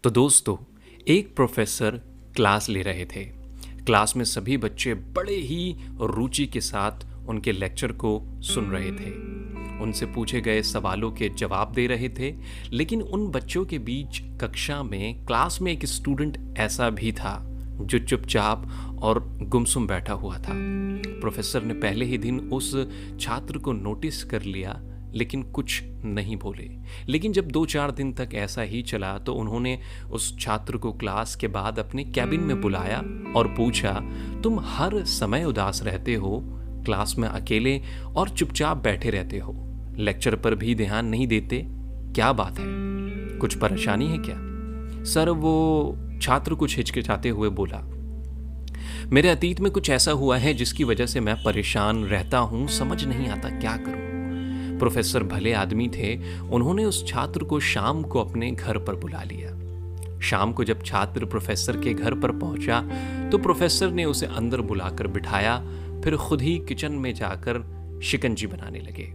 तो दोस्तों, एक प्रोफेसर क्लास ले रहे थे। क्लास में सभी बच्चे बड़े ही रुचि के साथ उनके लेक्चर को सुन रहे थे। उनसे पूछे गए सवालों के जवाब दे रहे थे, लेकिन उन बच्चों के बीच कक्षा में क्लास में एक स्टूडेंट ऐसा भी था जो चुपचाप और गुमसुम बैठा हुआ था। प्रोफेसर ने पहले ही दिन उस छात्र को नोटिस कर लिया, लेकिन कुछ नहीं बोले। लेकिन जब 2-4 दिन तक ऐसा ही चला तो उन्होंने उस छात्र को क्लास के बाद अपने कैबिन में बुलाया और पूछा, तुम हर समय उदास रहते हो, क्लास में अकेले और चुपचाप बैठे रहते हो, लेक्चर पर भी ध्यान नहीं देते, क्या बात है? कुछ परेशानी है क्या? सर, वो छात्र कुछ हिचकिचाते हुए बोला, मेरे अतीत में कुछ ऐसा हुआ है जिसकी वजह से मैं परेशान रहता हूं, समझ नहीं आता क्या करूं। प्रोफेसर भले आदमी थे, उन्होंने उस छात्र को शाम को अपने घर पर बुला लिया। शाम को जब छात्र प्रोफेसर के घर पर पहुंचा तो प्रोफेसर ने उसे अंदर बुलाकर बिठाया, फिर खुद ही किचन में जाकर शिकंजी बनाने लगे।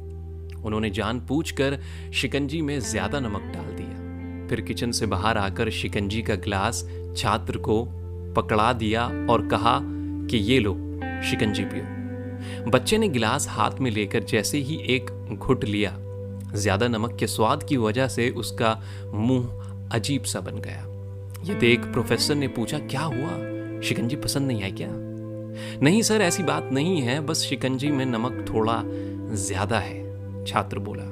उन्होंने जानबूझकर शिकंजी में ज्यादा नमक डाल दिया। फिर किचन से बाहर आकर शिकंजी का गिलास छात्र को पकड़ा दिया और कहा कि ये लो, शिकंजी पियो। बच्चे ने गिलास हाथ में लेकर जैसे ही एक घुट लिया, ज्यादा नमक के स्वाद की वजह से उसका मुंह अजीब सा बन गया। यह देख प्रोफेसर ने पूछा, क्या हुआ? शिकंजी पसंद नहीं आई क्या? नहीं सर, ऐसी बात नहीं है, बस शिकंजी में नमक थोड़ा ज्यादा है, छात्र बोला।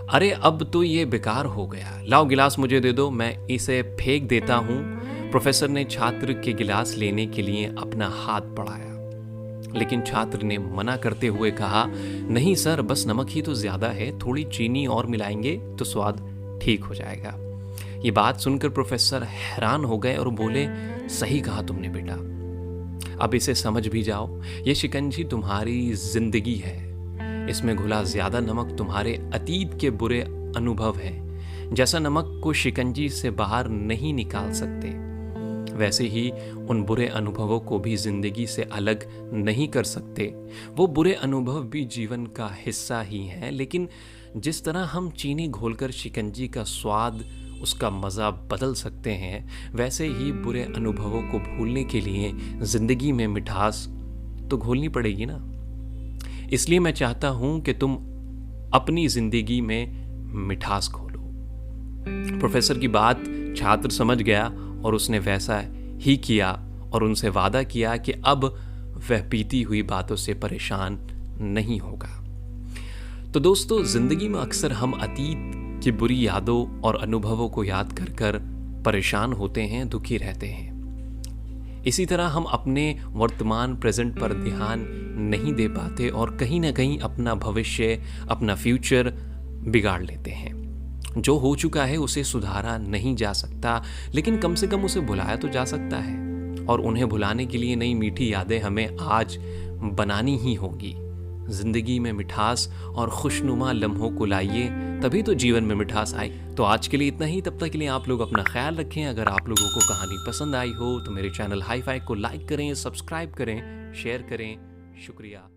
अरे अब तो ये बेकार हो गया, लाओ गिलास मुझे दे दो, मैं इसे फेंक देता हूं। प्रोफेसर ने छात्र के गिलास लेने के लिए अपना हाथ बढ़ाया, लेकिन छात्र ने मना करते हुए कहा, नहीं सर, बस नमक ही तो ज्यादा है, थोड़ी चीनी और मिलाएंगे तो स्वाद ठीक हो जाएगा। ये बात सुनकर प्रोफेसर हैरान हो गए और बोले, सही कहा तुमने बेटा, अब इसे समझ भी जाओ, ये शिकंजी तुम्हारी जिंदगी है, इसमें घुला ज्यादा नमक तुम्हारे अतीत के बुरे अनुभव हैं। जैसा नमक को शिकंजी से बाहर नहीं निकाल सकते, वैसे ही उन बुरे अनुभवों को भी जिंदगी से अलग नहीं कर सकते। वो बुरे अनुभव भी जीवन का हिस्सा ही हैं, लेकिन जिस तरह हम चीनी घोलकर शिकंजी का स्वाद, उसका मज़ा बदल सकते हैं, वैसे ही बुरे अनुभवों को भूलने के लिए जिंदगी में मिठास तो घोलनी पड़ेगी ना। इसलिए मैं चाहता हूं कि तुम अपनी जिंदगी में मिठास घोलो। प्रोफेसर की बात छात्र समझ गया और उसने वैसा ही किया और उनसे वादा किया कि अब वह बीती हुई बातों से परेशान नहीं होगा। तो दोस्तों, जिंदगी में अक्सर हम अतीत की बुरी यादों और अनुभवों को याद कर कर परेशान होते हैं, दुखी रहते हैं। इसी तरह हम अपने वर्तमान प्रेजेंट पर ध्यान नहीं दे पाते और कहीं ना कहीं अपना भविष्य, अपना फ्यूचर बिगाड़ लेते हैं। जो हो चुका है उसे सुधारा नहीं जा सकता, लेकिन कम से कम उसे भुलाया तो जा सकता है। और उन्हें भुलाने के लिए नई मीठी यादें हमें आज बनानी ही होगी। जिंदगी में मिठास और खुशनुमा लम्हों को लाइए, तभी तो जीवन में मिठास आए। तो आज के लिए इतना ही, तब तक के लिए आप लोग अपना ख्याल रखें। अगर आप लोगों को कहानी पसंद आई हो तो मेरे चैनल हाई फाई को लाइक करें, सब्सक्राइब करें, शेयर करें। शुक्रिया।